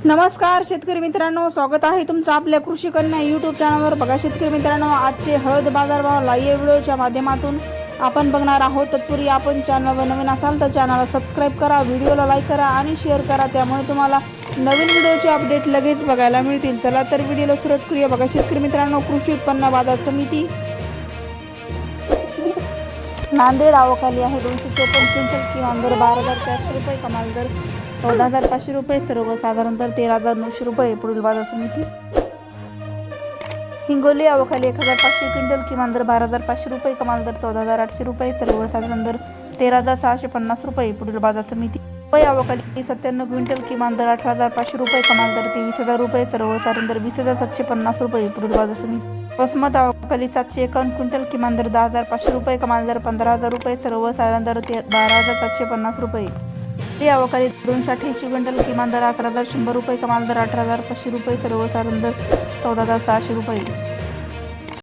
नमस्कार शेतकरी मित्रांनो, स्वागत आहे तुमचं आपल्या कृषी कन्या यूट्यूब चॅनलवर। बघा शेतकरी मित्रांनो, आजचे हळद बाजारभाव लाईव्ह व्हिडिओच्या माध्यमातून आपण बघणार आहोत। तत्पूर्वी आपण चॅनलवर नवीन असाल तर चॅनलला सबस्क्राईब करा, व्हिडिओला लाईक करा आणि शेअर करा, त्यामुळे तुम्हाला नवीन व्हिडिओचे अपडेट लगेच बघायला मिळतील। चला तर व्हिडिओला सुरुवात करूया। बघा शेतकरी मित्रांनो, कृषी उत्पन्न बाजार समिती नांदेड आवकाली आहे 254 क्विंटल, किमान दर 12,400 रुपये, कमाल दर 14,500 रुपये, सर्वसाधारण दर 13,900 रुपये। पुढील बाजार समिती हिंगोली आवकाली 1,500 क्विंटल, किमान दर 12,500 रुपये, कमाल दर 14,800 रुपये, सर्वसाधारण दर 13,650 रुपये। पुढील बाजार समिती मुंबई आवकाली 97 क्विंटल, किमान दर 18,500 रुपये, कमाल दर 23,000 रुपये, सर्वसाधारण दर 20,750 रुपये। पुढील बाजार समिती वसमत आवकाली 751 क्विंटल, किमान दर 10,500 रुपये, कमाल दर 15,000 रुपये, सर्वसाधारण दर 12,750 रुपये। ते आवकाली 288 क्विंटल, किमान दर 11,100 रुपये, कमाल दर 18,500 रुपये, सर्वसाधारण दर 14,600 रुपये।